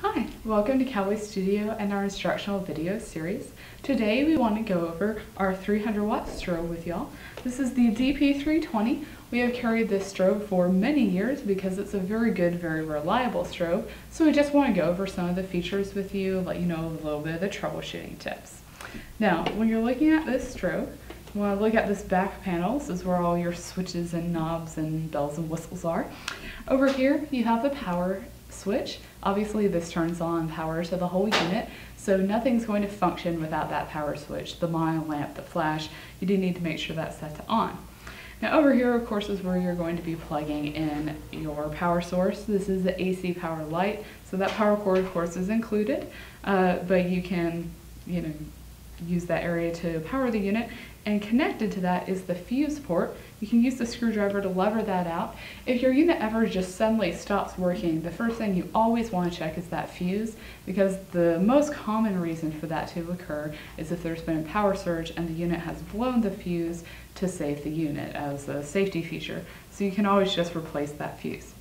Hi, welcome to CowboyStudio and our instructional video series. Today we want to go over our 300 watt strobe with y'all. This is the DP320. We have carried this strobe for many years because it's a very good, very reliable strobe. So we just want to go over some of the features with you, let you know a little bit of the troubleshooting tips. Now, when you're looking at this strobe, you want to look at this back panel. This is where all your switches and knobs and bells and whistles are. Over here, you have the power switch. Obviously this turns on power to the whole unit, so nothing's going to function without that power switch. The monitor lamp, the flash, you do need to make sure that's set to on. Now over here, of course, is where you're going to be plugging in your power source. This is the AC power light, so that power cord, of course, is included, but you can, use that area to power the unit. And connected to that is the fuse port. You can use the screwdriver to lever that out. If your unit ever just suddenly stops working, the first thing you always want to check is that fuse, because the most common reason for that to occur is if there's been a power surge and the unit has blown the fuse to save the unit as a safety feature. So you can always just replace that fuse.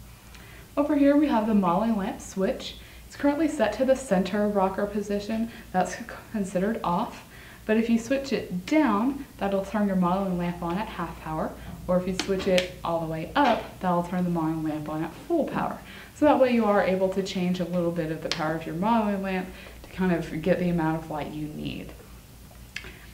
Over here we have the modeling lamp switch. It's currently set to the center rocker position. That's considered off. But if you switch it down, that'll turn your modeling lamp on at half power, or if you switch it all the way up, that'll turn the modeling lamp on at full power. So that way you are able to change a little bit of the power of your modeling lamp to kind of get the amount of light you need.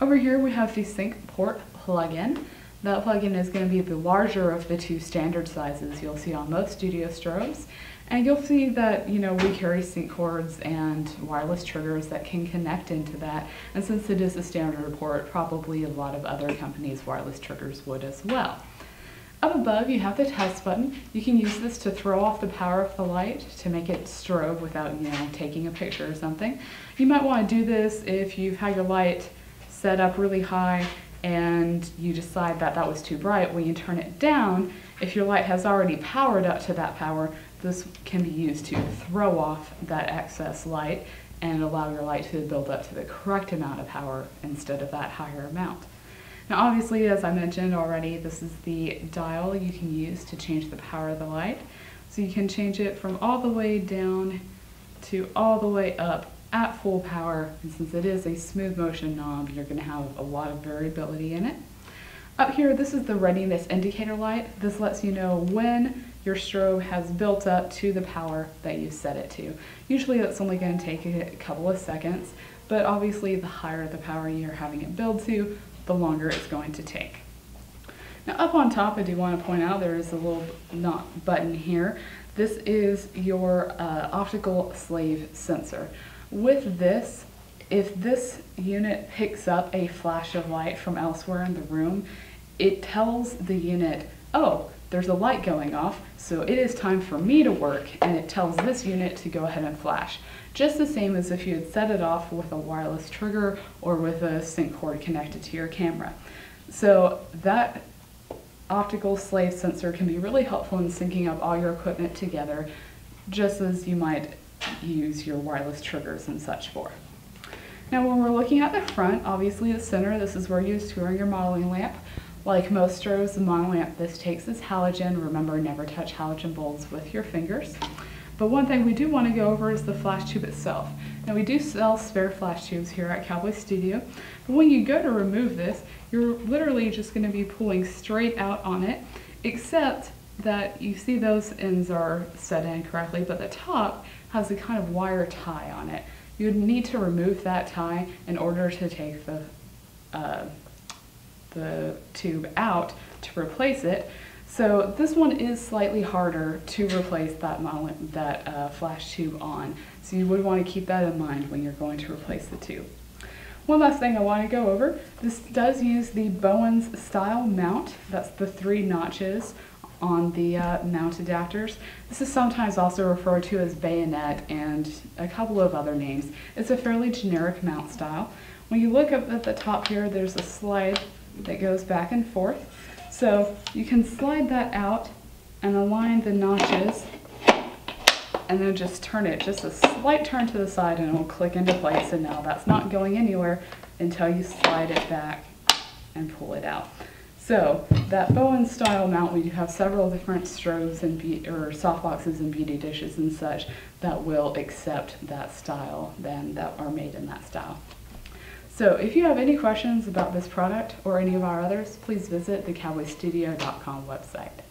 Over here we have the sync port plug-in. That plug-in is going to be the larger of the two standard sizes you'll see on most studio strobes. And you'll see that, we carry sync cords and wireless triggers that can connect into that. And since it is a standard port, probably a lot of other companies' wireless triggers would as well. Up above, you have the test button. You can use this to throw off the power of the light to make it strobe without, taking a picture or something. You might want to do this if you've had your light set up really high and you decide that that was too bright. When you turn it down, if your light has already powered up to that power, this can be used to throw off that excess light and allow your light to build up to the correct amount of power instead of that higher amount. Now obviously, as I mentioned already, this is the dial you can use to change the power of the light. So you can change it from all the way down to all the way up at full power, and since it is a smooth motion knob, you're going to have a lot of variability in it. Up here, this is the readiness indicator light. This lets you know when your strobe has built up to the power that you set it to. Usually that's only going to take a couple of seconds, but obviously the higher the power you're having it build to, the longer it's going to take. Now up on top, I do want to point out there is a little button here. This is your optical slave sensor. With this, if this unit picks up a flash of light from elsewhere in the room, it tells the unit, oh, there's a light going off, so it is time for me to work, and it tells this unit to go ahead and flash. Just the same as if you had set it off with a wireless trigger or with a sync cord connected to your camera. So that optical slave sensor can be really helpful in syncing up all your equipment together, just as you might use your wireless triggers and such for. Now when we're looking at the front, obviously the center, this is where you're storing your modeling lamp. Like most strobes, the modeling lamp, this takes is halogen. Remember, never touch halogen bulbs with your fingers. But one thing we do want to go over is the flash tube itself. Now we do sell spare flash tubes here at CowboyStudio, but when you go to remove this, you're literally just going to be pulling straight out on it, except that you see those ends are set in correctly, but the top has a kind of wire tie on it. You would need to remove that tie in order to take the tube out to replace it. So this one is slightly harder to replace that flash tube on. So you would want to keep that in mind when you're going to replace the tube. One last thing I want to go over, this does use the Bowens style mount. That's the 3 notches on the mount adapters. This is sometimes also referred to as bayonet and a couple of other names. It's a fairly generic mount style. When you look up at the top here, there's a slide that goes back and forth. So you can slide that out and align the notches and then just turn it, just a slight turn to the side, and it will click into place. And now that's not going anywhere until you slide it back and pull it out. So that Bowen style mount, we do have several different strobes and softboxes and beauty dishes and such that will accept that style, then that are made in that style. So if you have any questions about this product or any of our others, please visit the CowboyStudio.com website.